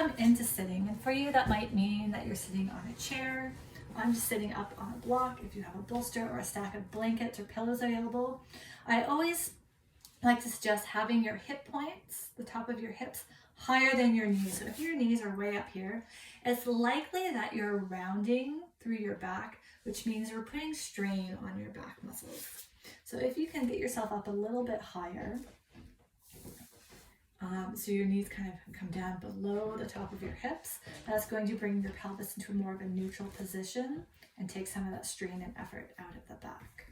come into sitting, and for you that might mean that you're sitting on a chair. I'm just sitting up on a block. If you have a bolster or a stack of blankets or pillows available, I always like to suggest having your hip points, the top of your hips, higher than your knees. So if your knees are way up here, it's likely that you're rounding through your back, which means you're putting strain on your back muscles. So if you can get yourself up a little bit higher, so your knees kind of come down below the top of your hips, that's going to bring your pelvis into more of a neutral position and take some of that strain and effort out of the back.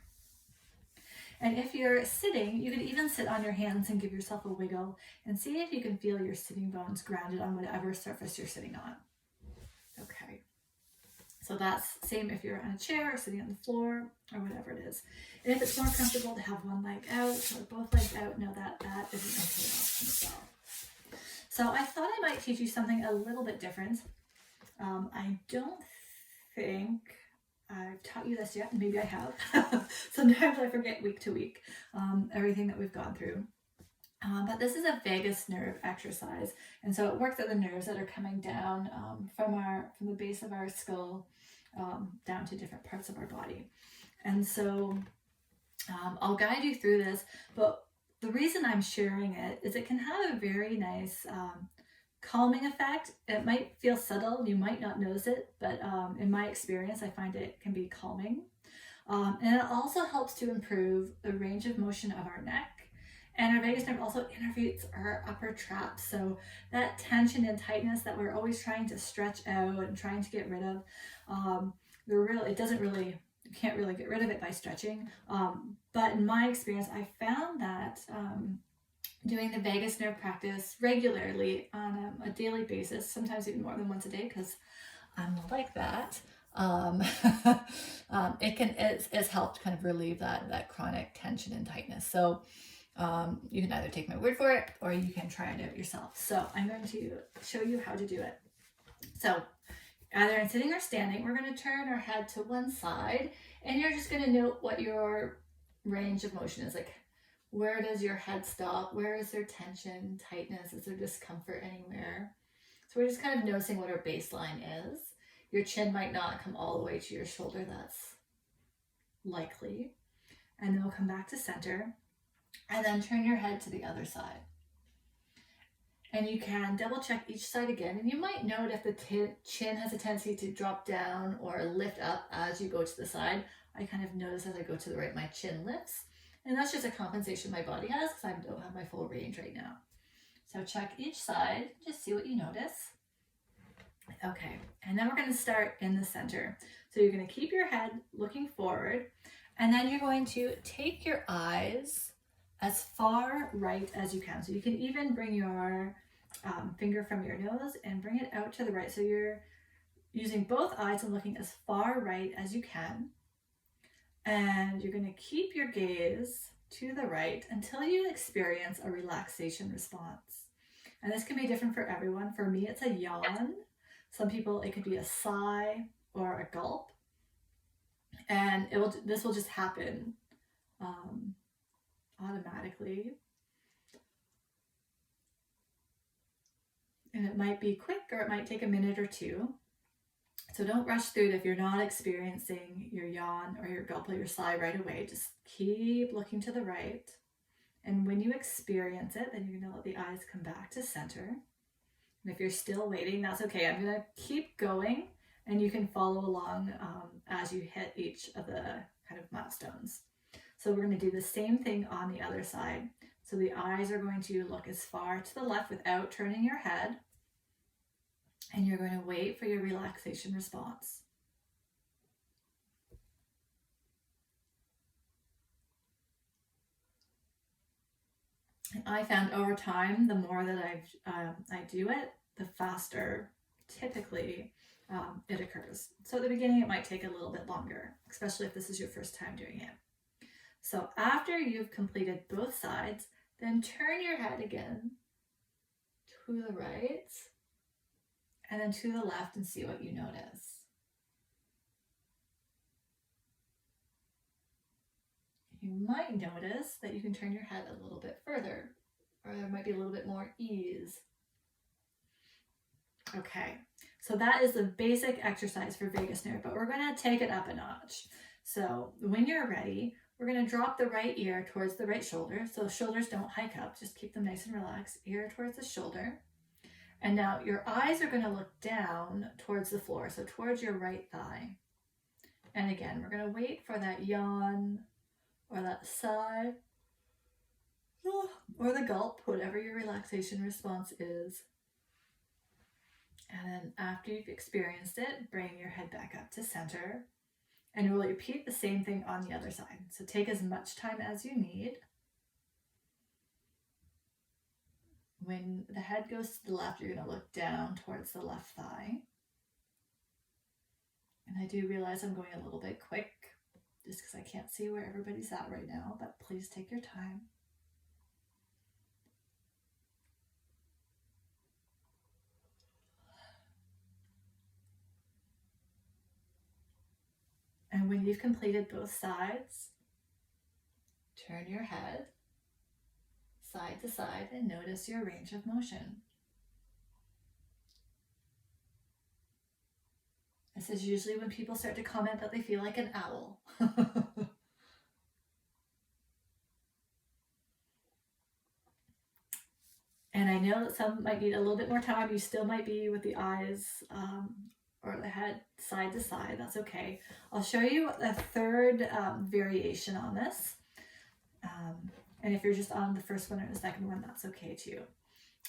And if you're sitting, you could even sit on your hands and give yourself a wiggle and see if you can feel your sitting bones grounded on whatever surface you're sitting on. Okay. So that's same if you're on a chair or sitting on the floor or whatever it is. And if it's more comfortable to have one leg out or both legs out, know that that is an okay option as well. So I thought I might teach you something a little bit different. I don't think I've taught you this yet. Maybe I have. Sometimes I forget week to week everything that we've gone through. But this is a vagus nerve exercise, and so it works at the nerves that are coming down from the base of our skull down to different parts of our body. And so I'll guide you through this, but the reason I'm sharing it is it can have a very nice calming effect. It might feel subtle, you might not notice it, but in my experience, I find it can be calming. And it also helps to improve the range of motion of our neck. And our vagus nerve also innervates our upper traps. So that tension and tightness that we're always trying to stretch out and trying to get rid of, you can't really get rid of it by stretching. But in my experience, I found that doing the vagus nerve practice regularly on a daily basis, sometimes even more than once a day, because I'm like that, it's helped kind of relieve that chronic tension and tightness. So you can either take my word for it or you can try it out yourself. So I'm going to show you how to do it. So either in sitting or standing, we're going to turn our head to one side, and you're just going to note what your range of motion is. Like, where does your head stop? Where is there tension, tightness? Is there discomfort anywhere? So we're just kind of noticing what our baseline is. Your chin might not come all the way to your shoulder. That's likely. And then we'll come back to center. And then turn your head to the other side. And you can double check each side again. And you might note if the chin has a tendency to drop down or lift up as you go to the side. I kind of notice as I go to the right, my chin lifts. And that's just a compensation my body has because I don't have my full range right now. So check each side, just see what you notice. Okay, and then we're going to start in the center. So you're going to keep your head looking forward, and then you're going to take your eyes as far right as you can. So you can even bring your finger from your nose and bring it out to the right. So you're using both eyes and looking as far right as you can. And you're going to keep your gaze to the right until you experience a relaxation response. And this can be different for everyone. For me, it's a yawn. Some people, it could be a sigh or a gulp. And this will just happen automatically. And it might be quick or it might take a minute or two. So don't rush through it if you're not experiencing your yawn or your gulp or your sigh right away. Just keep looking to the right. And when you experience it, then you're going to let the eyes come back to center. And if you're still waiting, that's okay. I'm going to keep going, and you can follow along as you hit each of the kind of milestones. So we're going to do the same thing on the other side. So the eyes are going to look as far to the left without turning your head. And you're going to wait for your relaxation response. And I found over time, the more that I do it, the faster typically it occurs. So at the beginning, it might take a little bit longer, especially if this is your first time doing it. So after you've completed both sides, then turn your head again to the right and then to the left and see what you notice. You might notice that you can turn your head a little bit further, or there might be a little bit more ease. Okay, so that is the basic exercise for vagus nerve, but we're going to take it up a notch. So when you're ready, we're going to drop the right ear towards the right shoulder. So shoulders don't hike up, just keep them nice and relaxed. Ear towards the shoulder. And now your eyes are going to look down towards the floor, so towards your right thigh. And again, we're going to wait for that yawn or that sigh or the gulp, whatever your relaxation response is. And then after you've experienced it, bring your head back up to center. And we'll repeat the same thing on the other side. So take as much time as you need. When the head goes to the left, you're going to look down towards the left thigh. And I do realize I'm going a little bit quick, just because I can't see where everybody's at right now, but please take your time. And when you've completed both sides, turn your head side to side and notice your range of motion. This is usually when people start to comment that they feel like an owl. And I know that some might need a little bit more time. You still might be with the eyes or the head side to side. That's okay. I'll show you a third variation on this. And if you're just on the first one or the second one, that's okay too.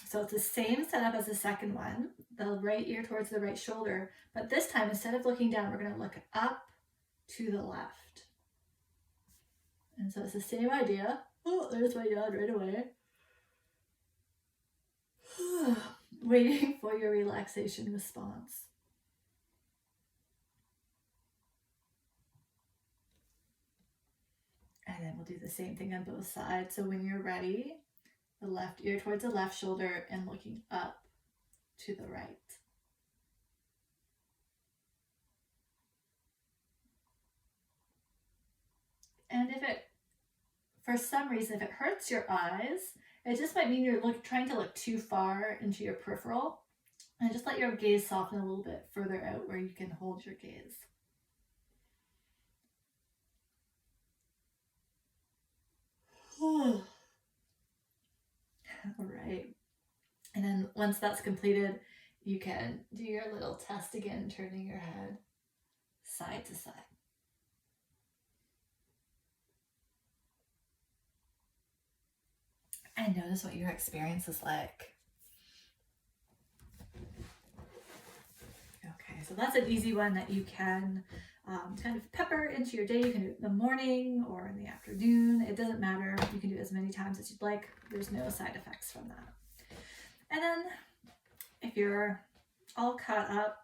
So it's the same setup as the second one, the right ear towards the right shoulder, but this time instead of looking down, we're going to look up to the left. And so it's the same idea. Oh, there's my yawn right away. Waiting for your relaxation response. And then we'll do the same thing on both sides. So when you're ready, the left ear towards the left shoulder and looking up to the right. And if it, for some reason, if it hurts your eyes, it just might mean you're trying to look too far into your peripheral. And just let your gaze soften a little bit further out where you can hold your gaze. All right. And then once that's completed, you can do your little test again, turning your head side to side. And notice what your experience is like. Okay, so that's an easy one that you can kind of pepper into your day. You can do it in the morning or in the afternoon. It doesn't matter. You can do it as many times as you'd like. There's no side effects from that. And then if you're all caught up,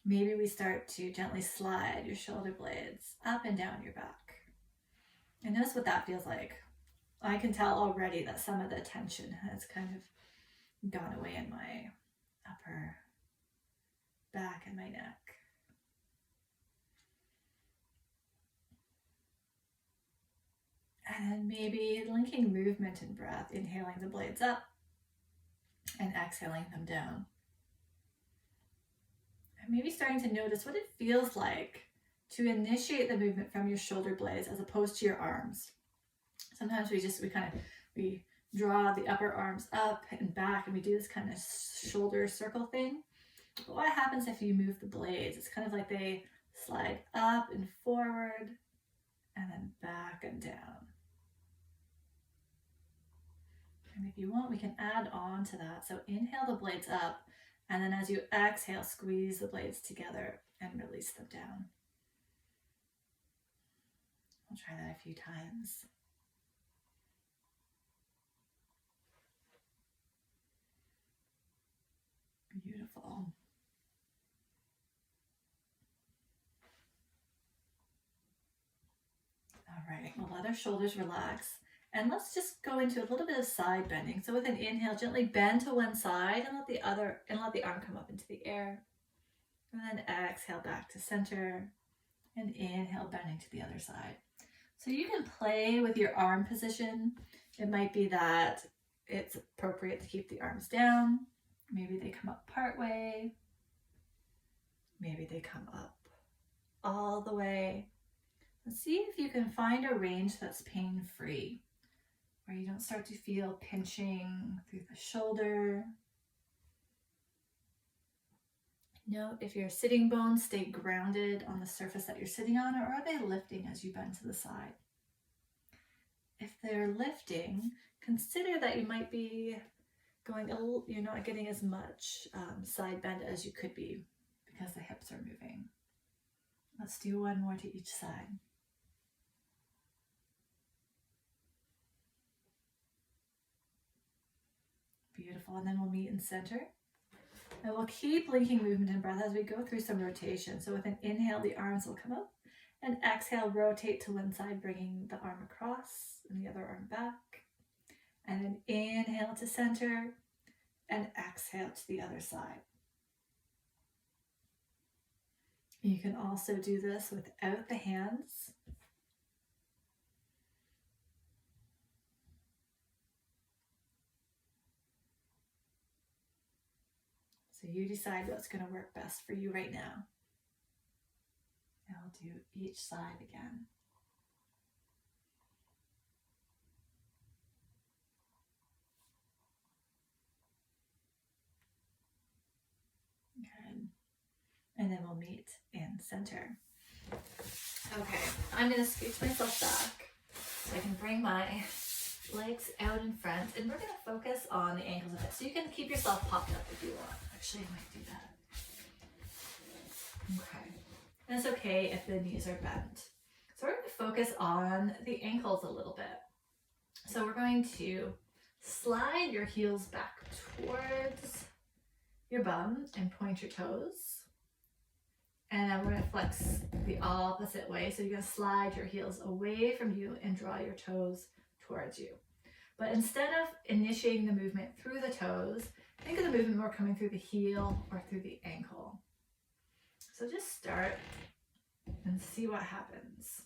maybe we start to gently slide your shoulder blades up and down your back. And notice what that feels like. I can tell already that some of the tension has kind of gone away in my upper back and my neck. And then maybe linking movement and breath, inhaling the blades up and exhaling them down. And maybe starting to notice what it feels like to initiate the movement from your shoulder blades as opposed to your arms. Sometimes we draw the upper arms up and back and we do this kind of shoulder circle thing. But what happens if you move the blades? It's kind of like they slide up and forward and then back and down. And if you want, we can add on to that. So inhale the blades up, and then as you exhale, squeeze the blades together and release them down. I'll try that a few times. Beautiful. All right, we'll let our shoulders relax. And let's just go into a little bit of side bending. So with an inhale, gently bend to one side and let the arm come up into the air. And then exhale back to center and inhale, bending to the other side. So you can play with your arm position. It might be that it's appropriate to keep the arms down. Maybe they come up part way. Maybe they come up all the way. And see if you can find a range that's pain-free, where you don't start to feel pinching through the shoulder. Note if your sitting bones stay grounded on the surface that you're sitting on, or are they lifting as you bend to the side? If they're lifting, consider that you might be going a little, you're not getting as much side bend as you could be because the hips are moving. Let's do one more to each side. Beautiful, and then we'll meet in center. And we'll keep linking movement and breath as we go through some rotation. So with an inhale, the arms will come up, and exhale, rotate to one side, bringing the arm across and the other arm back. And then inhale to center, and exhale to the other side. You can also do this without the hands. So you decide what's going to work best for you right now. And I'll do each side again. Good. And then we'll meet in center. Okay, I'm going to scooch myself back so I can bring my legs out in front, and we're going to focus on the ankles of it. So you can keep yourself popped up if you want. Actually, I might do that. Okay. And it's okay if the knees are bent. So we're going to focus on the ankles a little bit. So we're going to slide your heels back towards your bum and point your toes. And then we're going to flex the opposite way. So you're going to slide your heels away from you and draw your toes towards you. But instead of initiating the movement through the toes, think of the movement more coming through the heel or through the ankle. So just start and see what happens.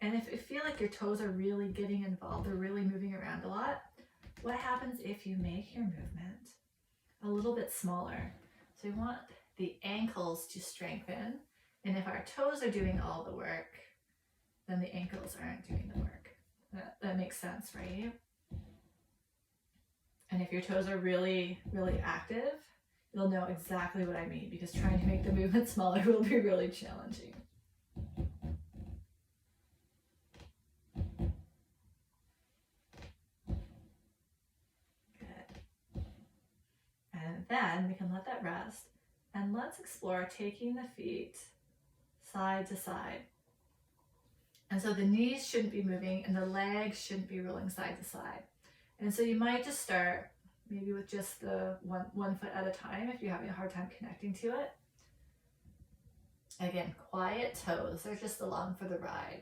And if you feel like your toes are really getting involved, they're really moving around a lot, what happens if you make your movement a little bit smaller? So you want the ankles to strengthen, and if our toes are doing all the work, then the ankles aren't doing the work. That makes sense, right? And if your toes are really, really active, you'll know exactly what I mean, because trying to make the movement smaller will be really challenging. Good. And then we can let that rest. And let's explore taking the feet side to side. And so the knees shouldn't be moving and the legs shouldn't be rolling side to side. And so you might just start maybe with just the one foot at a time if you're having a hard time connecting to it. Again, quiet toes, they're just along for the ride.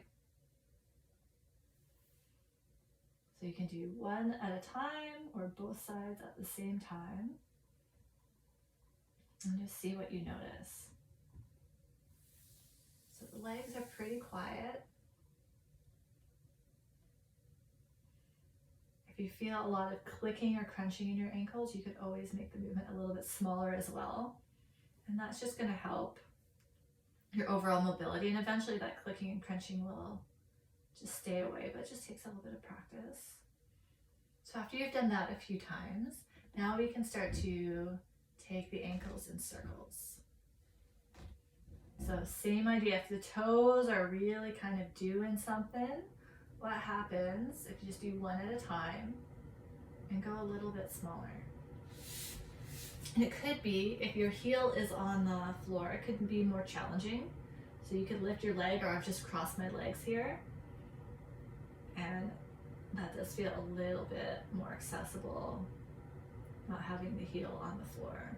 So you can do one at a time or both sides at the same time. And just see what you notice. So the legs are pretty quiet. If you feel a lot of clicking or crunching in your ankles, you could always make the movement a little bit smaller as well. And that's just going to help your overall mobility, and eventually that clicking and crunching will just stay away, but it just takes a little bit of practice. So after you've done that a few times, now we can start to take the ankles in circles. So same idea, if the toes are really kind of doing something, what happens if you just do one at a time and go a little bit smaller? And it could be, if your heel is on the floor, it could be more challenging. So you could lift your leg, or I've just crossed my legs here. And that does feel a little bit more accessible, not having the heel on the floor.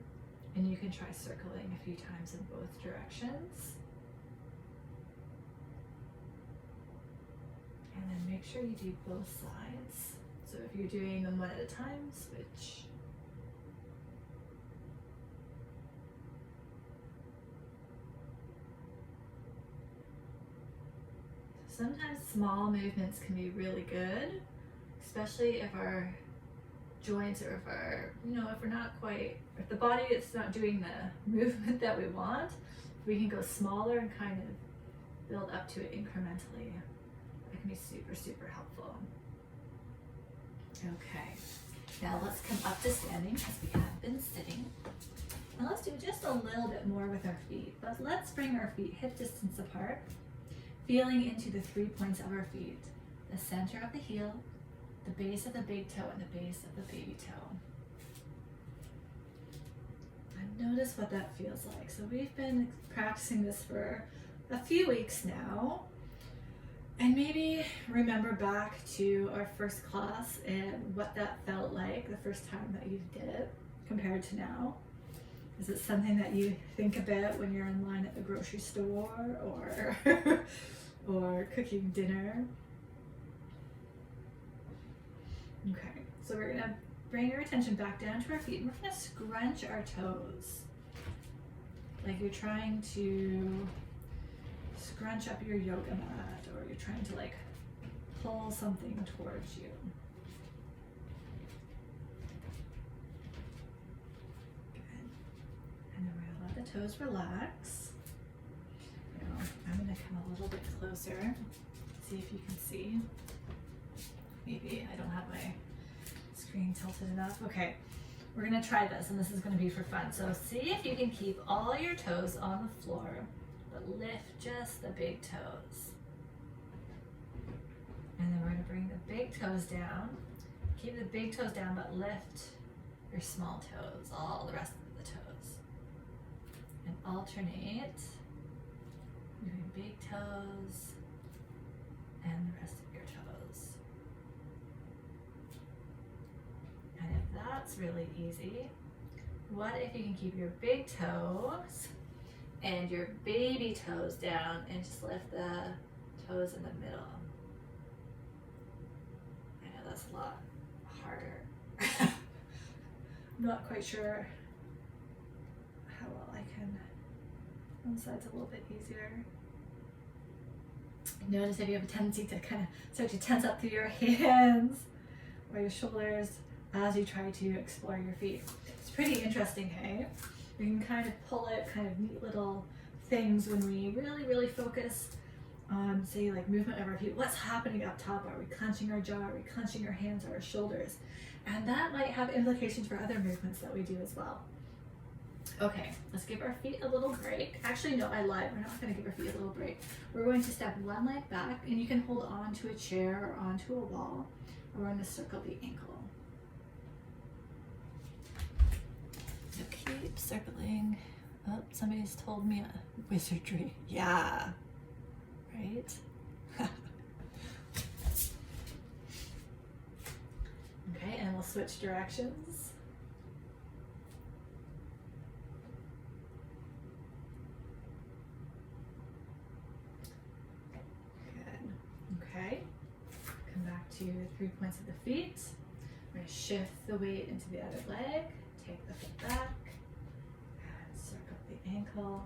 And you can try circling a few times in both directions. And then make sure you do both sides. So if you're doing them one at a time, switch. Sometimes small movements can be really good, especially if our joints, or if our, if we're not quite, if the body is not doing the movement that we want, we can go smaller and kind of build up to it incrementally. That can be super, super helpful. Okay, now let's come up to standing because we have been sitting. And let's do just a little bit more with our feet, but let's bring our feet hip distance apart, feeling into the 3 points of our feet, the center of the heel, the base of the big toe, and the base of the baby toe. And notice what that feels like. So we've been practicing this for a few weeks now. And maybe remember back to our first class and what that felt like the first time that you did it compared to now. Is it something that you think about when you're in line at the grocery store or or cooking dinner? Okay, so we're gonna bring your attention back down to our feet and we're gonna scrunch our toes. Like you're trying to scrunch up your yoga mat, or you're trying to like pull something towards you. Good. And then we're gonna let the toes relax. Now, I'm gonna come a little bit closer, see if you can see. Maybe I don't have my screen tilted enough. Okay, we're gonna try this, and this is gonna be for fun. So see if you can keep all your toes on the floor, but lift just the big toes. And then we're gonna bring the big toes down. Keep the big toes down, but lift your small toes, all the rest of the toes. And alternate moving big toes and the rest of your toes. And if that's really easy, what if you can keep your big toes and your baby toes down and just lift the toes in the middle? I know that's a lot harder. I'm not quite sure how well I can. One side's a little bit easier. Notice if you have a tendency to kind of start to tense up through your hands or your shoulders as you try to explore your feet. It's pretty interesting, hey? We can kind of pull out kind of neat little things when we really, really focus on, say, like movement of our feet. What's happening up top? Are we clenching our jaw? Are we clenching our hands or our shoulders? And that might have implications for other movements that we do as well. Okay, let's give our feet a little break. Actually, no, I lied. We're not going to give our feet a little break. We're going to step one leg back, and you can hold on to a chair or onto a wall, or we're going to circle the ankle. So keep circling. Oh, somebody's told me a wizardry. Yeah, right? Okay, and we'll switch directions. Good. Okay, come back to the 3 points of the feet. We're going to shift the weight into the other leg. Take the foot back and circle the ankle.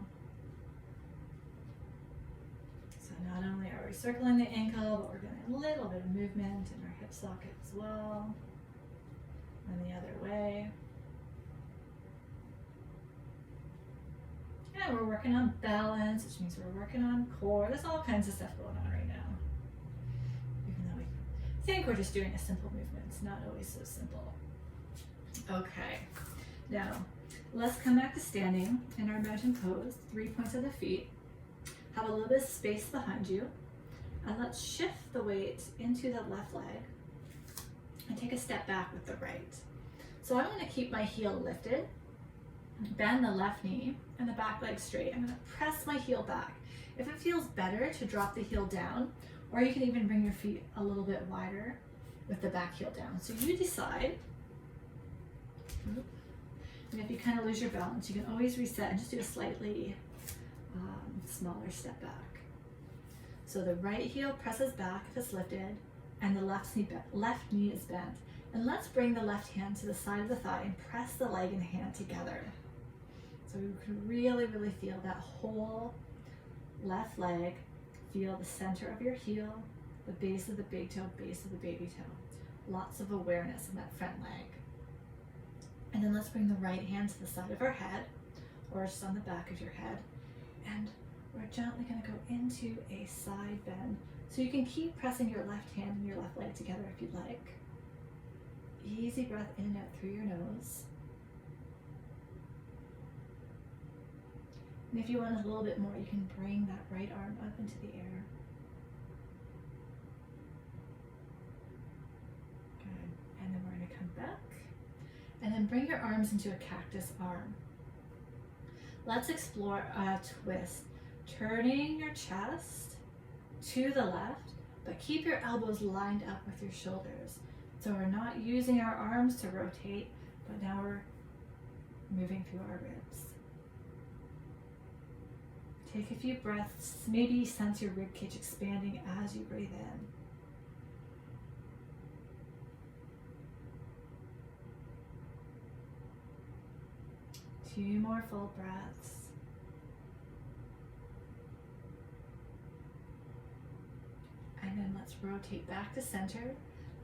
So not only are we circling the ankle, but we're getting a little bit of movement in our hip socket as well. And the other way. And we're working on balance, which means we're working on core. There's all kinds of stuff going on right now. Even though we think we're just doing a simple movement, it's not always so simple. Okay, now let's come back to standing in our mountain pose, 3 points of the feet. Have a little bit of space behind you, and let's shift the weight into the left leg and take a step back with the right. So I'm going to keep my heel lifted, bend the left knee and the back leg straight. I'm going to press my heel back. If it feels better to drop the heel down, or you can even bring your feet a little bit wider with the back heel down. So you decide. And if you kind of lose your balance, you can always reset and just do a slightly smaller step back. So the right heel presses back if it's lifted, and the left knee is bent. And let's bring the left hand to the side of the thigh and press the leg and hand together. So you can really, really feel that whole left leg. Feel the center of your heel, the base of the big toe, base of the baby toe. Lots of awareness in that front leg. And then let's bring the right hand to the side of our head, or just on the back of your head. And we're gently going to go into a side bend. So you can keep pressing your left hand and your left leg together if you'd like. Easy breath in and out through your nose. And if you want a little bit more, you can bring that right arm up into the air. Good. And then we're going to come back. And then bring your arms into a cactus arm. Let's explore a twist. Turning your chest to the left, but keep your elbows lined up with your shoulders. So we're not using our arms to rotate, but now we're moving through our ribs. Take a few breaths. Maybe sense your rib cage expanding as you breathe in. 2 more full breaths. And then let's rotate back to center.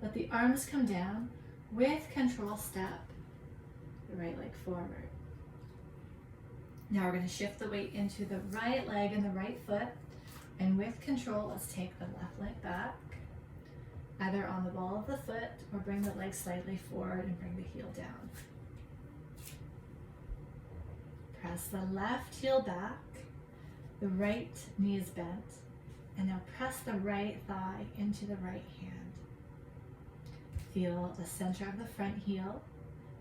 Let the arms come down. With control, step the right leg forward. Now we're going to shift the weight into the right leg and the right foot. And with control, let's take the left leg back, either on the ball of the foot or bring the leg slightly forward and bring the heel down. Press the left heel back. The right knee is bent. And now press the right thigh into the right hand. Feel the center of the front heel,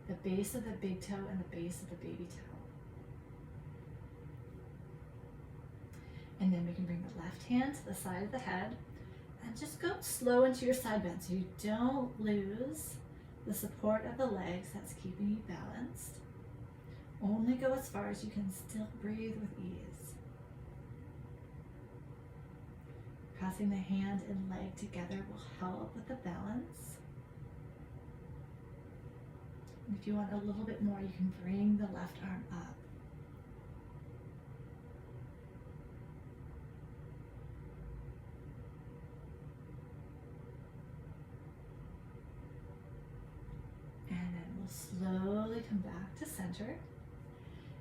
the base of the big toe, and the base of the baby toe. And then we can bring the left hand to the side of the head and just go slow into your side bend so you don't lose the support of the legs that's keeping you balanced. Only go as far as you can still breathe with ease. Pressing the hand and leg together will help with the balance. And if you want a little bit more, you can bring the left arm up. And then we'll slowly come back to center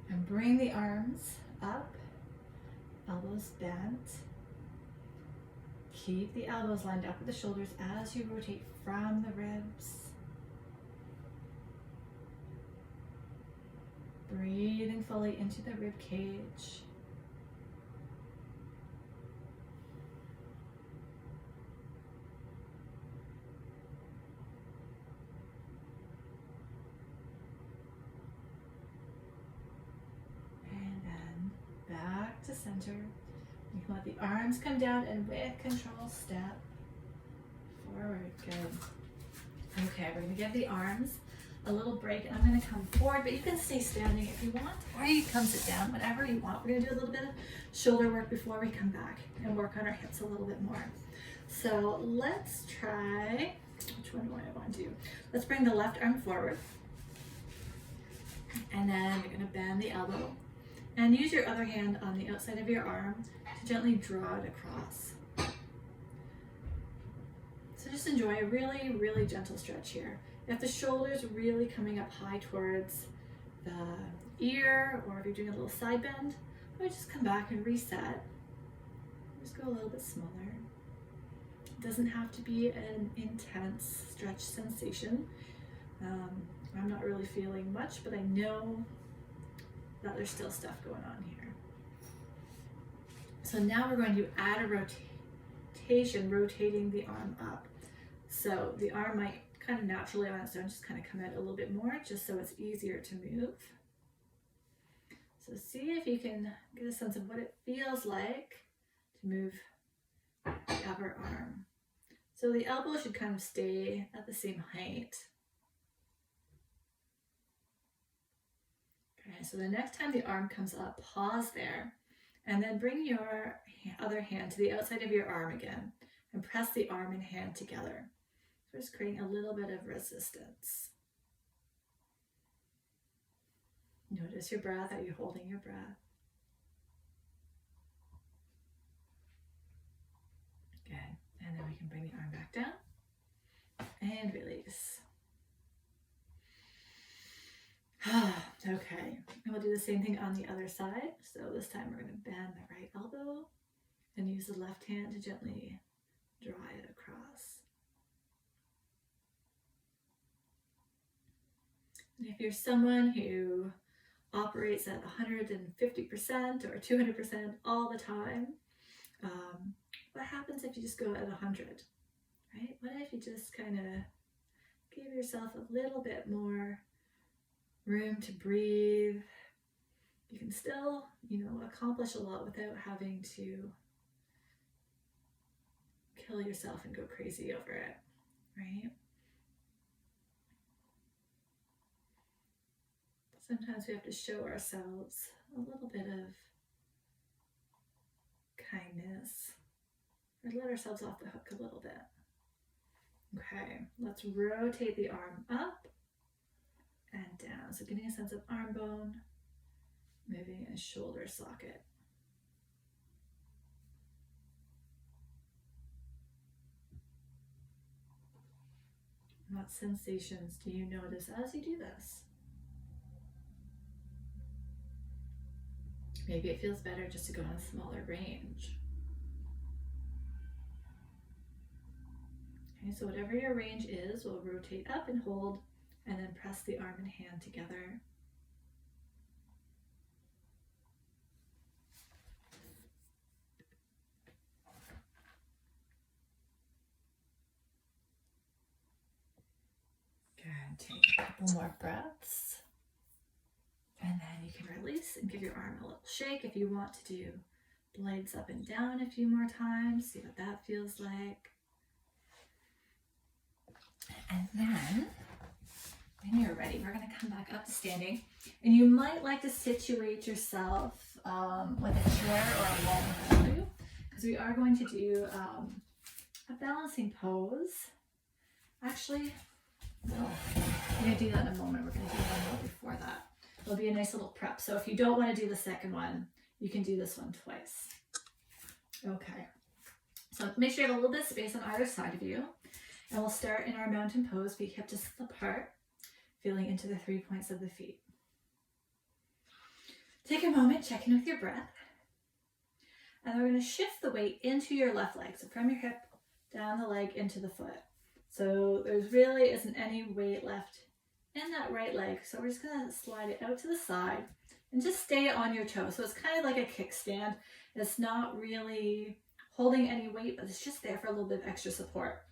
and bring the arms up, elbows bent. Keep the elbows lined up with the shoulders as you rotate from the ribs. Breathing fully into the rib cage. And then back to center. You can let the arms come down and with control, step forward. Good. Okay, we're gonna give the arms a little break and I'm gonna come forward, but you can stay standing if you want, or you can come sit down, whatever you want. We're gonna do a little bit of shoulder work before we come back and work on our hips a little bit more. So let's try, which one do I want to do? Let's bring the left arm forward. And then you're gonna bend the elbow and use your other hand on the outside of your arm to gently draw it across. So just enjoy a really, really gentle stretch here. If the shoulder's really coming up high towards the ear, or if you're doing a little side bend, I would just come back and reset. Just go a little bit smaller. It doesn't have to be an intense stretch sensation. I'm not really feeling much, but I know that there's still stuff going on here. So now we're going to add a rotation, rotating the arm up. So the arm might kind of naturally on its own just kind of come out a little bit more, just so it's easier to move. So see if you can get a sense of what it feels like to move the upper arm. So the elbow should kind of stay at the same height. Okay, so the next time the arm comes up, pause there, and then bring your other hand to the outside of your arm again, and press the arm and hand together. So just creating a little bit of resistance. Notice your breath. Are you holding your breath? Good. And then we can bring the arm back down and release. Okay, and we'll do the same thing on the other side. So this time we're going to bend the right elbow and use the left hand to gently draw it across. And if you're someone who operates at 150% or 200% all the time, what happens if you just go at 100, right? What if you just kind of give yourself a little bit more room to breathe? You can still, accomplish a lot without having to kill yourself and go crazy over it, right? Sometimes we have to show ourselves a little bit of kindness, or let ourselves off the hook a little bit. Okay, let's rotate the arm up and down. So getting a sense of arm bone, moving a shoulder socket. What sensations do you notice as you do this? Maybe it feels better just to go in a smaller range. Okay, so whatever your range is, we'll rotate up and hold, and then press the arm and hand together. Good, take a couple more breaths. And then you can release and give your arm a little shake if you want to do blades up and down a few more times. See what that feels like. And then, when you're ready, we're going to come back up to standing. And you might like to situate yourself with a chair or a wall in front of you, because we are going to do a balancing pose. Actually, no, we're going to do that in a moment. We're going to do one more before that. It'll be a nice little prep. So if you don't want to do the second one, you can do this one twice. Okay. So make sure you have a little bit of space on either side of you. And we'll start in our mountain pose, feet hip distance apart, feeling into the 3 points of the feet. Take a moment, check in with your breath. And we're going to shift the weight into your left leg. So from your hip, down the leg, into the foot. So there's really isn't any weight left in that right leg. So we're just going to slide it out to the side and just stay on your toes. So it's kind of like a kickstand. It's not really holding any weight, but it's just there for a little bit of extra support.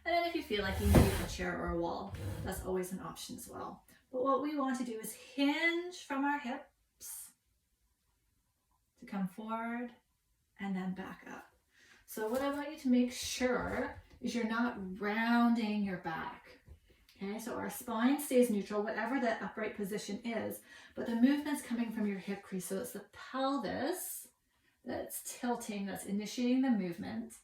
And then if you feel like you need a chair or a wall, that's always an option as well. But what we want to do is hinge from our hips to come forward and then back up. So what I want you to make sure is you're not rounding your back. Okay, so our spine stays neutral, whatever that upright position is, but the movement's coming from your hip crease. So it's the pelvis that's tilting, that's initiating the movement,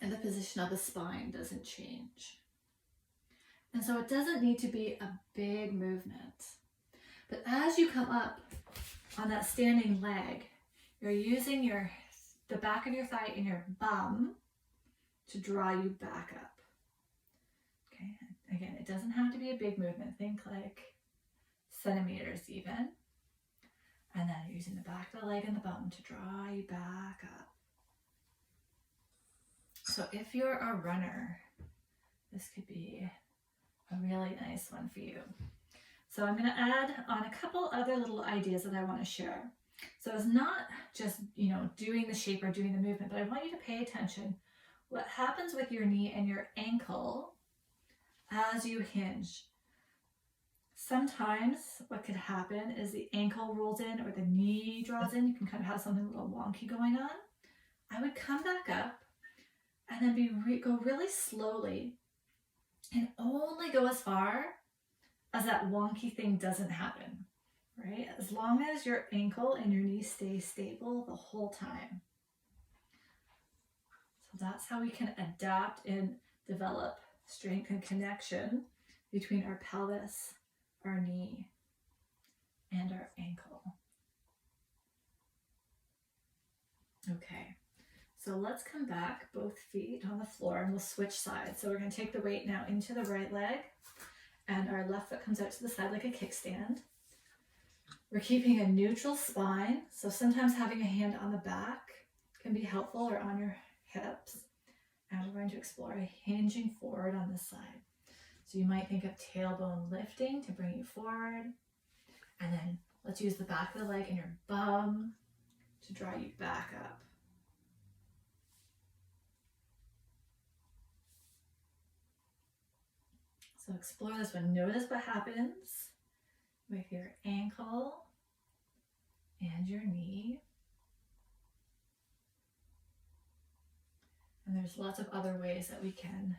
and the position of the spine doesn't change. And so it doesn't need to be a big movement. But as you come up on that standing leg, you're using the back of your thigh and your bum to draw you back up. Okay, again, it doesn't have to be a big movement. Think like centimeters even. And then using the back of the leg and the bum to draw you back up. So if you're a runner, this could be a really nice one for you. So I'm going to add on a couple other little ideas that I want to share. So it's not just, doing the shape or doing the movement, but I want you to pay attention what happens with your knee and your ankle as you hinge. Sometimes what could happen is the ankle rolls in or the knee draws in. You can kind of have something a little wonky going on. I would come back up and then go really slowly and only go as far as that wonky thing doesn't happen, right? As long as your ankle and your knee stay stable the whole time. So that's how we can adapt and develop strength and connection between our pelvis, our knee, and our ankle. Okay. So let's come back, both feet on the floor, and we'll switch sides. So we're going to take the weight now into the right leg, and our left foot comes out to the side like a kickstand. We're keeping a neutral spine, so sometimes having a hand on the back can be helpful, or on your hips. And we're going to explore hinging forward on this side. So you might think of tailbone lifting to bring you forward, and then let's use the back of the leg and your bum to draw you back up. So explore this one. Notice what happens with your ankle and your knee. And there's lots of other ways that we can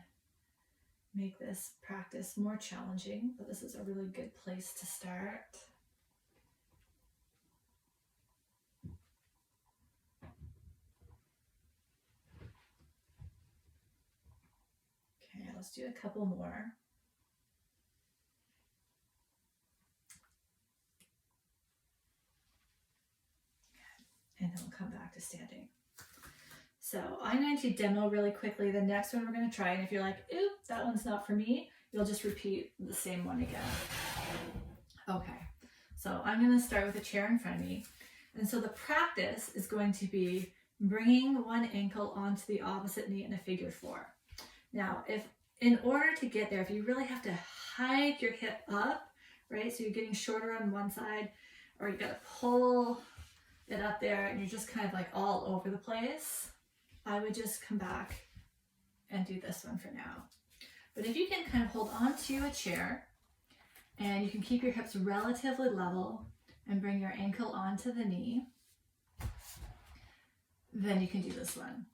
make this practice more challenging, but this is a really good place to start. Okay, let's do a couple more. And then we'll come back to standing. So I'm going to demo really quickly the next one we're going to try. And if you're like, oop, that one's not for me, you'll just repeat the same one again. Okay, so I'm going to start with a chair in front of me. And so the practice is going to be bringing one ankle onto the opposite knee in a figure 4. Now, if in order to get there, if you really have to hike your hip up, right? So you're getting shorter on one side, or you got to pull it up there and you're just kind of like all over the place, I would just come back and do this one for now. But if you can kind of hold on to a chair and you can keep your hips relatively level and bring your ankle onto the knee, then you can do this one.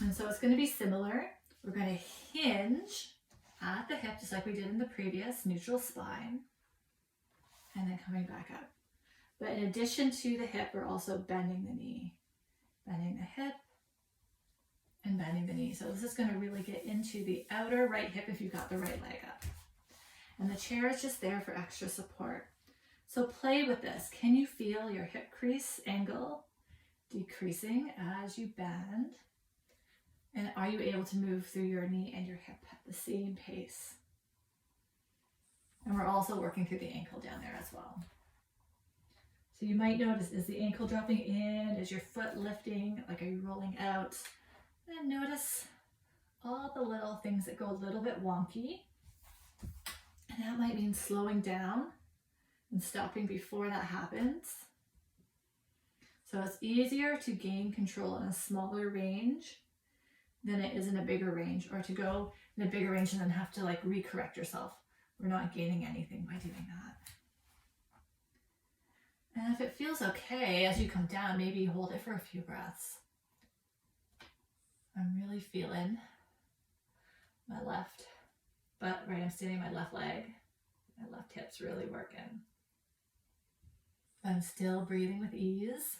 And so it's going to be similar. We're going to hinge at the hip just like we did in the previous, neutral spine, and then coming back up. But in addition to the hip, we're also bending the knee, bending the hip and bending the knee. So this is going to really get into the outer right hip if you've got the right leg up. And the chair is just there for extra support. So play with this. Can you feel your hip crease angle decreasing as you bend? And are you able to move through your knee and your hip at the same pace? And we're also working through the ankle down there as well. So you might notice, is the ankle dropping in? Is your foot lifting? Like, are you rolling out? And notice all the little things that go a little bit wonky. And that might mean slowing down and stopping before that happens. So it's easier to gain control in a smaller range than it is in a bigger range, or to go in a bigger range and then have to like recorrect yourself. We're not gaining anything by doing that. And if it feels okay as you come down, maybe hold it for a few breaths. I'm really feeling my left butt, right? I'm standing my left leg. My left hip's really working. I'm still breathing with ease.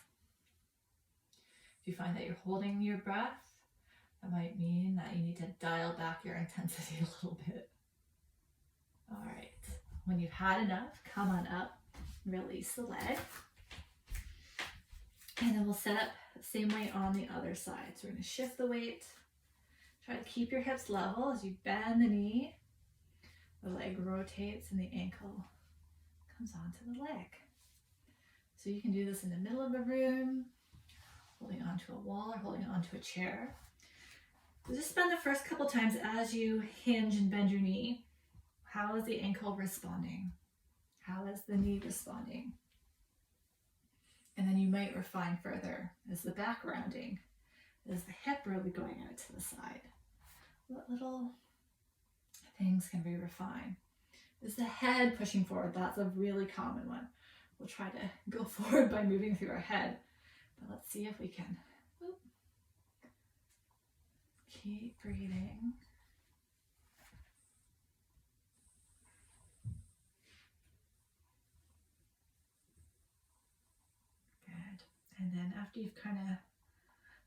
If you find that you're holding your breath, that might mean that you need to dial back your intensity a little bit. All right. When you've had enough, come on up. Release the leg. And then we'll set up the same way on the other side. So we're going to shift the weight. Try to keep your hips level as you bend the knee. The leg rotates and the ankle comes onto the leg. So you can do this in the middle of a room, holding onto a wall or holding onto a chair. So just spend the first couple times as you hinge and bend your knee. How is the ankle responding? How is the knee responding? And then you might refine further. Is the back rounding? Is the hip really going out to the side? What little things can we refine? Is the head pushing forward? That's a really common one. We'll try to go forward by moving through our head. But let's see if we can. Oop. Keep breathing. Good. And then after you've kind of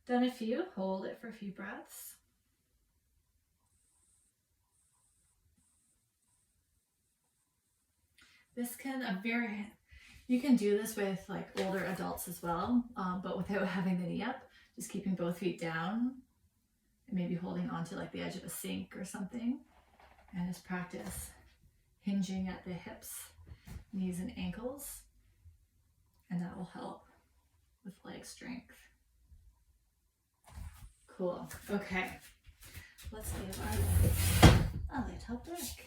done a few, hold it for a few breaths. This can you can do this with like older adults as well, but without having the knee up, just keeping both feet down and maybe holding onto like the edge of a sink or something, and just practice hinging at the hips, knees, and ankles. And that will help with leg strength. Cool. Okay. Let's give our legs a little break.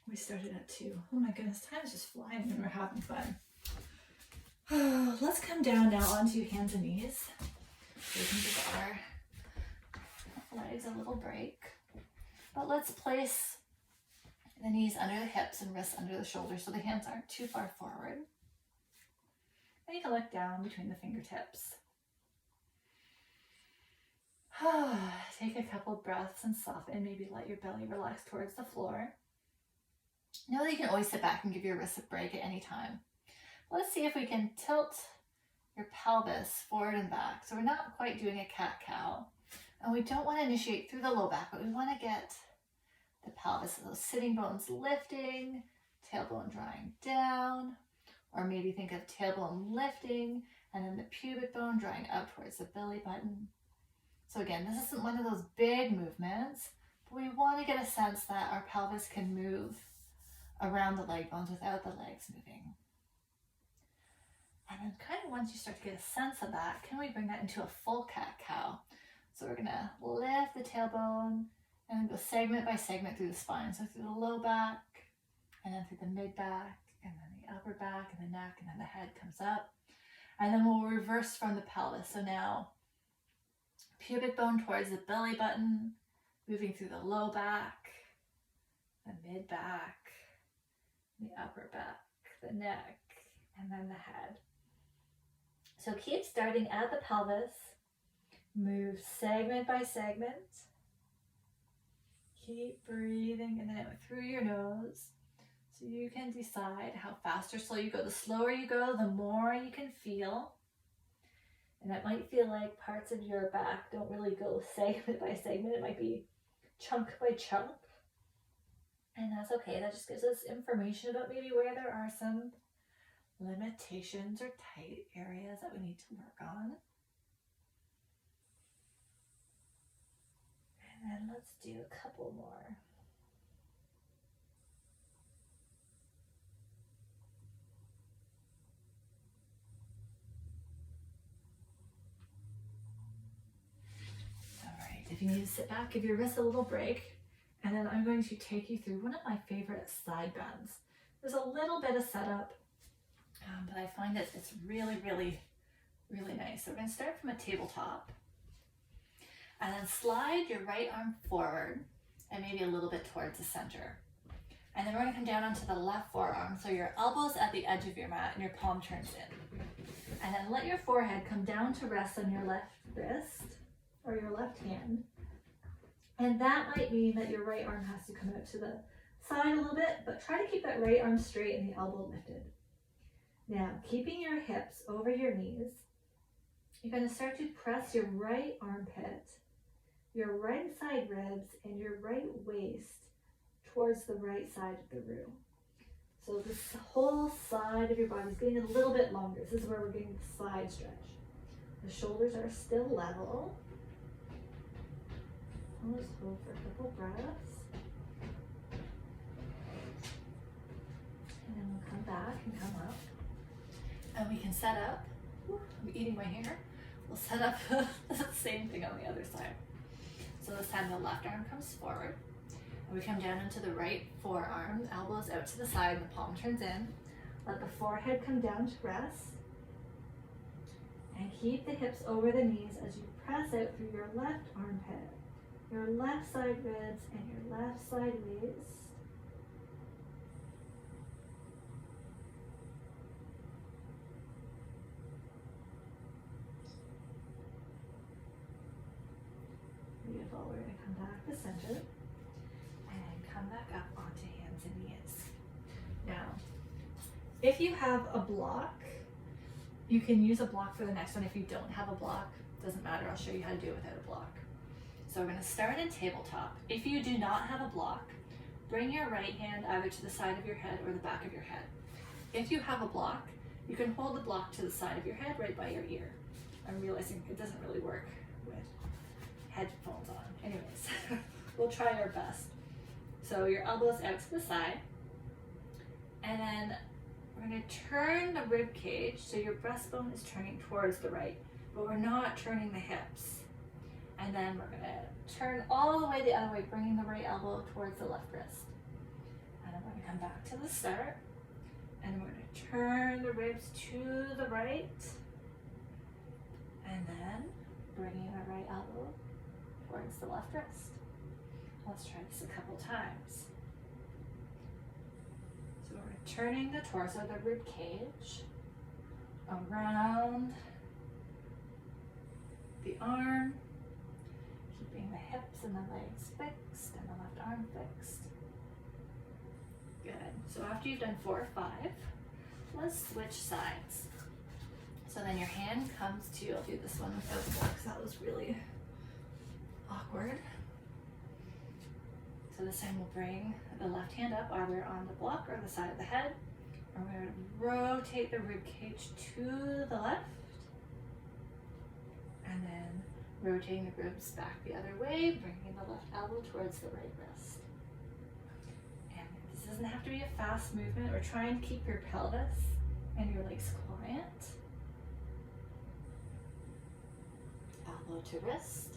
We started at 2. Oh my goodness, time is just flying when we're having fun. Let's come down now onto hands and knees. So we can give our legs a little break. But let's place the knees under the hips and wrists under the shoulders so the hands aren't too far forward. And you can look down between the fingertips. Take a couple breaths and soften. Maybe let your belly relax towards the floor. Know that you can always sit back and give your wrists a break at any time. Let's see if we can tilt your pelvis forward and back. So we're not quite doing a cat-cow. And we don't want to initiate through the low back, but we want to get the pelvis, those sitting bones lifting, tailbone drawing down, or maybe think of tailbone lifting and then the pubic bone drawing up towards the belly button. So again, this isn't one of those big movements, but we want to get a sense that our pelvis can move around the leg bones without the legs moving. And then kind of once you start to get a sense of that, can we bring that into a full cat-cow? So we're going to lift the tailbone and then go segment by segment through the spine. So through the low back, and then through the mid back, and then the upper back, and the neck, and then the head comes up. And then we'll reverse from the pelvis. So now, pubic bone towards the belly button, moving through the low back, the mid back, the upper back, the neck, and then the head. So keep starting at the pelvis, move segment by segment. Keep breathing in and out through your nose. So you can decide how fast or slow you go. The slower you go, the more you can feel. And it might feel like parts of your back don't really go segment by segment. It might be chunk by chunk. And that's okay. That just gives us information about maybe where there are some limitations or tight areas that we need to work on. And then let's do a couple more. If you need to sit back, give your wrists a little break, and then I'm going to take you through one of my favorite side bends. There's a little bit of setup, but I find that it's really, really, really nice. So we're going to start from a tabletop, and then slide your right arm forward and maybe a little bit towards the center. And then we're going to come down onto the left forearm, so your elbow's at the edge of your mat and your palm turns in. And then let your forehead come down to rest on your left wrist or your left hand. And that might mean that your right arm has to come out to the side a little bit, but try to keep that right arm straight and the elbow lifted. Now, keeping your hips over your knees, you're going to start to press your right armpit, your right side ribs, and your right waist towards the right side of the room. So this whole side of your body is getting a little bit longer. This is where we're getting the side stretch. The shoulders are still level. Let's hold for a couple breaths. And then we'll come back and come up. And we can set up. I'm eating my hair. We'll set up the same thing on the other side. So this time the left arm comes forward. And we come down into the right forearm, elbows out to the side, and the palm turns in. Let the forehead come down to rest. And keep the hips over the knees as you press out through your left armpit, your left side ribs, and your left side waist. Beautiful. We're going to come back to center and come back up onto hands and knees. Now, if you have a block, you can use a block for the next one. If you don't have a block, doesn't matter. I'll show you how to do it without a block. So we're going to start in tabletop. If you do not have a block, bring your right hand either to the side of your head or the back of your head. If you have a block, you can hold the block to the side of your head right by your ear. I'm realizing it doesn't really work with headphones on. Anyways, we'll try our best. So your elbows out to the side. And then we're going to turn the rib cage so your breastbone is turning towards the right, but we're not turning the hips. And then we're going to turn all the way the other way, bringing the right elbow towards the left wrist. And then we're going to come back to the start. And we're going to turn the ribs to the right. And then bringing our right elbow towards the left wrist. Let's try this a couple times. So we're turning the torso, the rib cage, around the arm, keeping the hips and the legs fixed and the left arm fixed. Good. So after you've done 4 or 5, let's switch sides. So then your hand comes to, I'll do this one without the block because that was really awkward. So this time we'll bring the left hand up either on the block or the side of the head. And we're going to rotate the rib cage to the left. And then rotating the ribs back the other way, bringing the left elbow towards the right wrist. And this doesn't have to be a fast movement. Or try and keep your pelvis and your legs quiet. Elbow to wrist.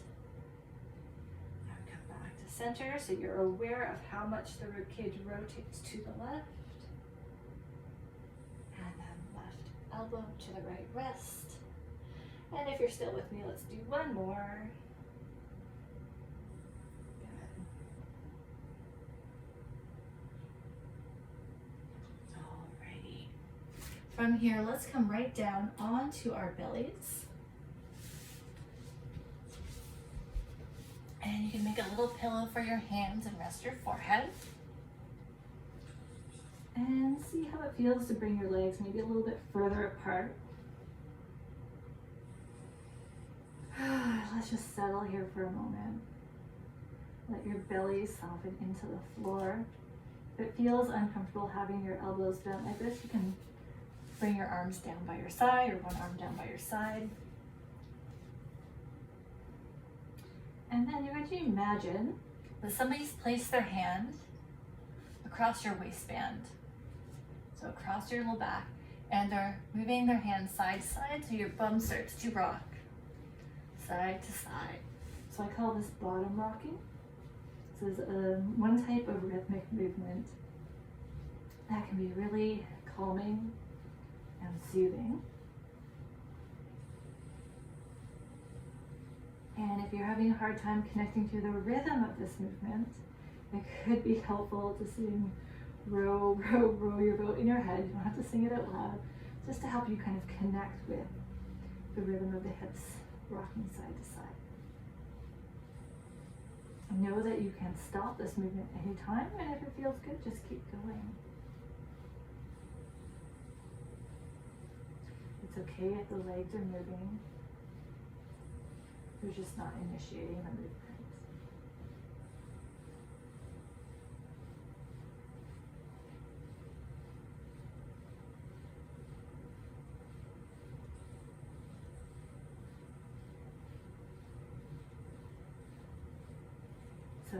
Center, so you're aware of how much the rib cage rotates to the left, and then left elbow to the right wrist. And if you're still with me, let's do one more. Good. Alrighty. From here, let's come right down onto our bellies. And you can make a little pillow for your hands and rest your forehead. And see how it feels to bring your legs maybe a little bit further apart. Let's just settle here for a moment. Let your belly soften into the floor. If it feels uncomfortable having your elbows bent like this, you can bring your arms down by your side or one arm down by your side. And then you're going to imagine that somebody's placed their hand across your waistband. So across your low back, and they're moving their hand side to side so your bum starts to rock. Side to side. So I call this bottom rocking. This is one type of rhythmic movement that can be really calming and soothing. And if you're having a hard time connecting to the rhythm of this movement, it could be helpful to sing row, row, row your boat in your head. You don't have to sing it out loud, just to help you kind of connect with the rhythm of the hips rocking side to side. Know that you can stop this movement anytime, and if it feels good, just keep going. It's okay if the legs are moving. You're just not initiating the movement. So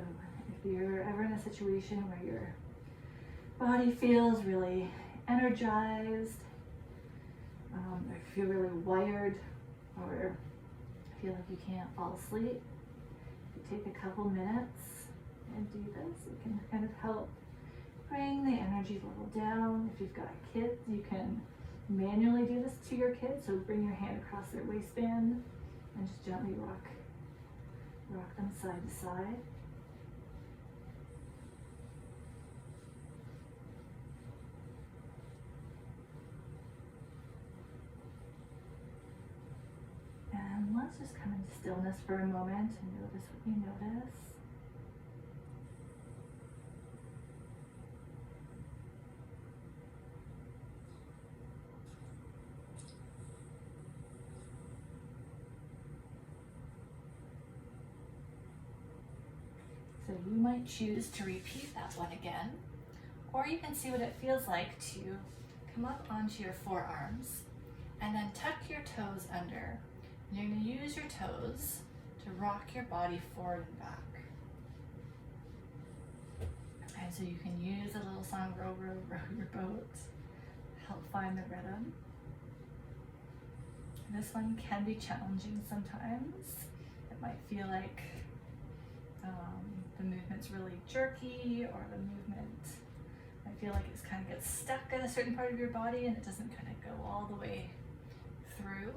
if you're ever in a situation where your body feels really energized, or feel really wired, or feel like you can't fall asleep, if you take a couple minutes and do this, it can kind of help bring the energy level down. If you've got kids, you can manually do this to your kids. So bring your hand across their waistband and just gently rock them side to side. And let's just come into stillness for a moment and notice what you notice. So you might choose to repeat that one again, or you can see what it feels like to come up onto your forearms and then tuck your toes under. You're going to use your toes to rock your body forward and back. And so you can use a little song, row, row, row your boat, help find the rhythm. And this one can be challenging sometimes. It might feel like the movement's really jerky, or the movement might feel like it kind of gets stuck in a certain part of your body and it doesn't kind of go all the way through.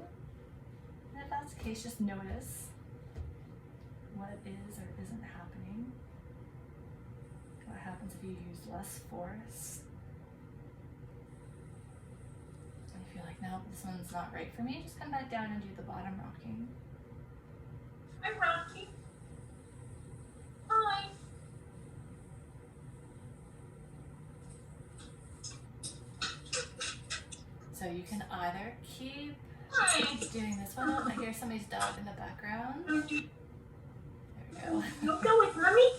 And if that's the case, just notice what is or isn't happening. What happens if you use less force? And you feel like, no, this one's not right for me, just come back down and do the bottom rocking. I'm rocking. Hi. So you can either keep Hi. doing this one. Oh, I hear somebody's dog in the background. There we go. You go with mommy.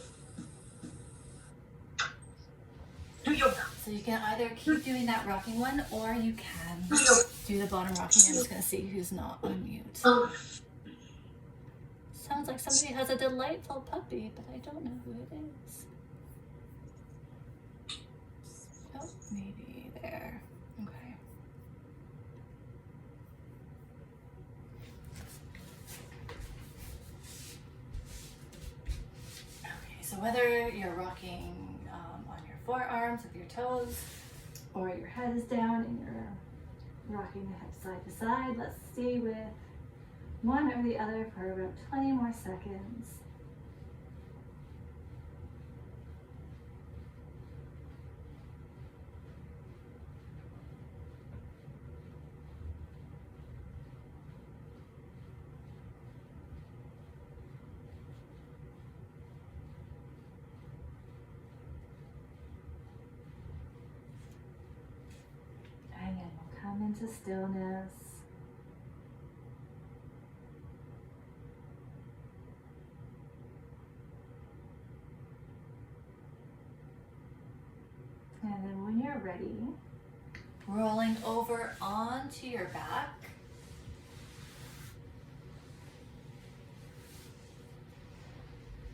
Do yoga. So you can either keep doing that rocking one, or you can do the bottom rocking. I'm just going to see who's not on mute. Sounds like somebody has a delightful puppy, but I don't know who it is. Oh, maybe there. Okay. Okay, so whether you're rocking on your forearms with your toes, or your head is down and you're rocking the hips side to side, let's stay with one or the other for about 20 more seconds. And then we'll come into stillness. And then when you're ready, rolling over onto your back.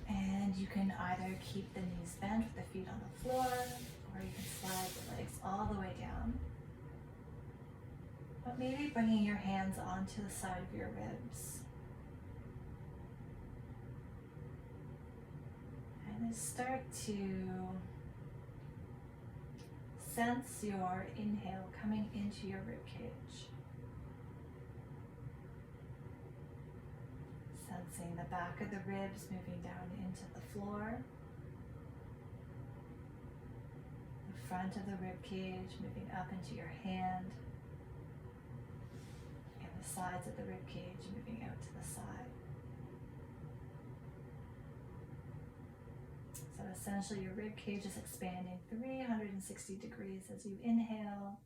And you can either keep the knees bent with the feet on the floor, or you can slide the legs all the way down. But maybe bringing your hands onto the side of your ribs. And then start to sense your inhale coming into your rib cage. Sensing the back of the ribs moving down into the floor. The front of the rib cage moving up into your hand. And the sides of the rib cage moving out to the side. So essentially your rib cage is expanding 360 degrees as you inhale,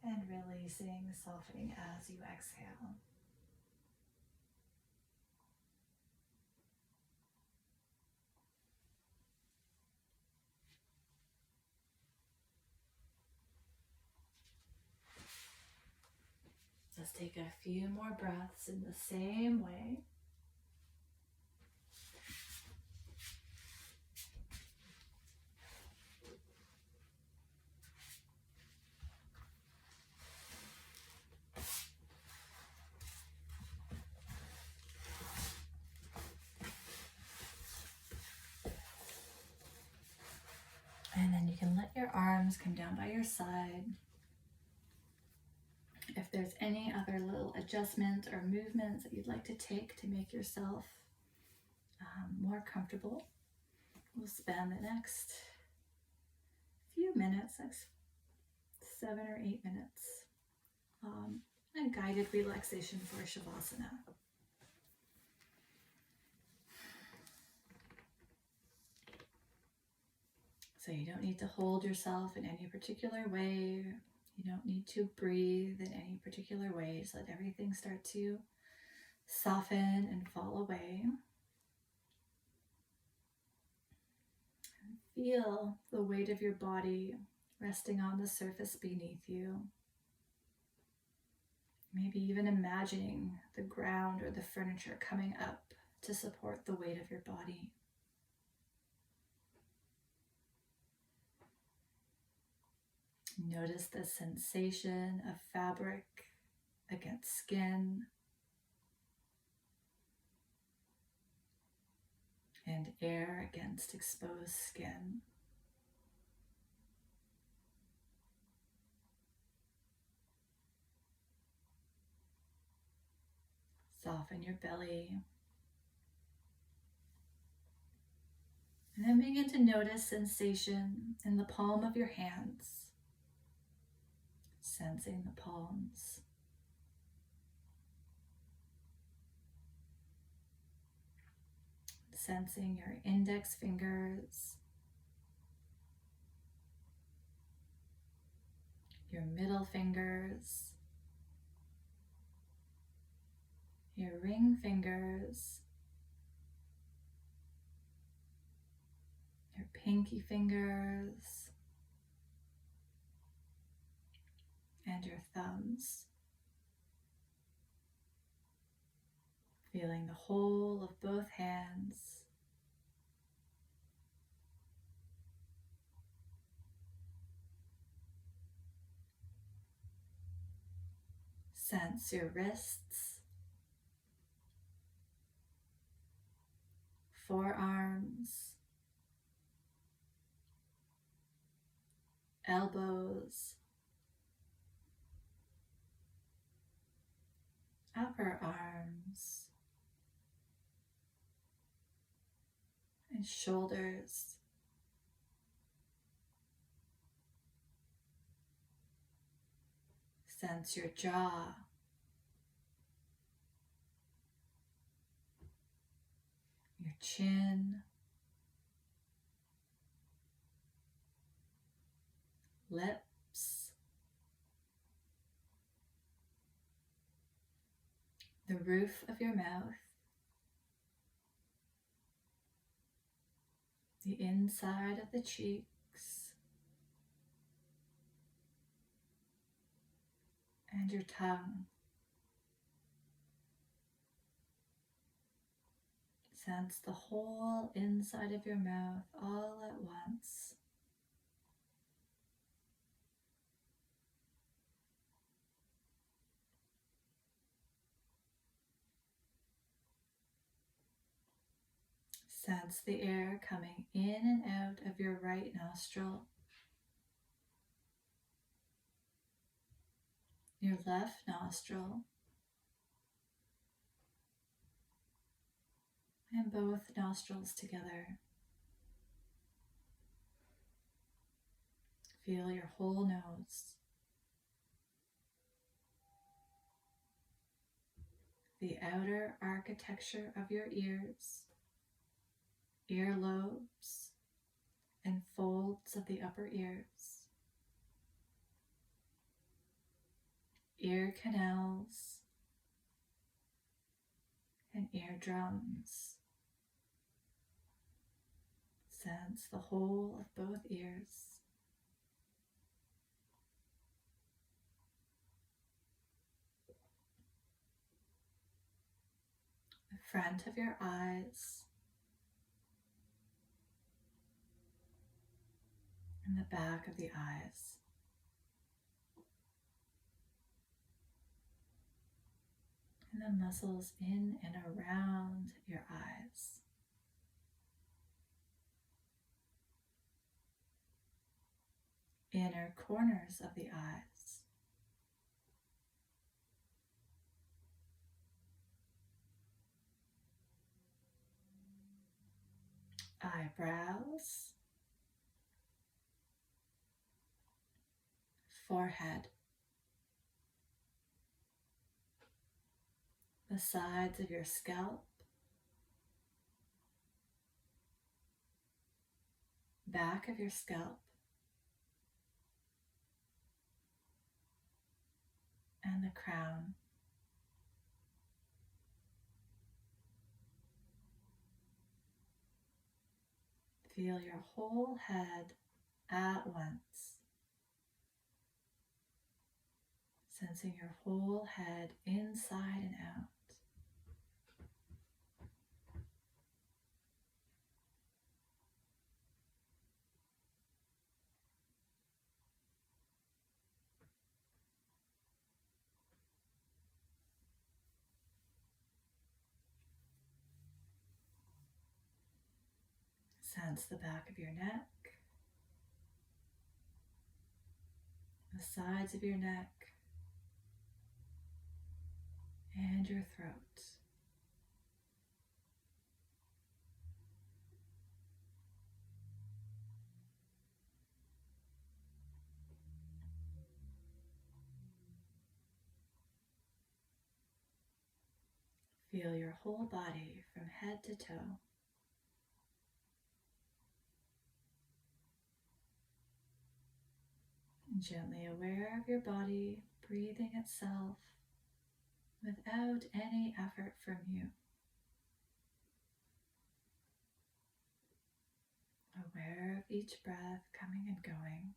and releasing, softening as you exhale. Let's take a few more breaths in the same way. And then you can let your arms come down by your side. If there's any other little adjustments or movements that you'd like to take to make yourself more comfortable, we'll spend the next few minutes, next 7 or 8 minutes, on guided relaxation for Shavasana. So you don't need to hold yourself in any particular way. You don't need to breathe in any particular way. Just let everything start to soften and fall away. And feel the weight of your body resting on the surface beneath you. Maybe even imagining the ground or the furniture coming up to support the weight of your body. Notice the sensation of fabric against skin and air against exposed skin. Soften your belly. And then begin to notice sensation in the palm of your hands, sensing the palms. Sensing your index fingers, your middle fingers, your ring fingers, your pinky fingers, and your thumbs. Feeling the whole of both hands. Sense your wrists, forearms, elbows, upper arms, and shoulders. Sense your jaw, your chin, lips, the roof of your mouth, the inside of the cheeks, and your tongue. Sense the whole inside of your mouth all at once. Sense the air coming in and out of your right nostril, your left nostril, and both nostrils together. Feel your whole nose, the outer architecture of your ears, earlobes, and folds of the upper ears, ear canals, and eardrums. Sense the whole of both ears. The front of your eyes, and the back of the eyes. And the muscles in and around your eyes. Inner corners of the eyes. Eyebrows. Forehead. The sides of your scalp. Back of your scalp. And the crown. Feel your whole head at once. Sensing your whole head inside and out. Sense the back of your neck, the sides of your neck, and your throat. Feel your whole body from head to toe. Gently aware of your body breathing itself without any effort from you. Aware of each breath coming and going.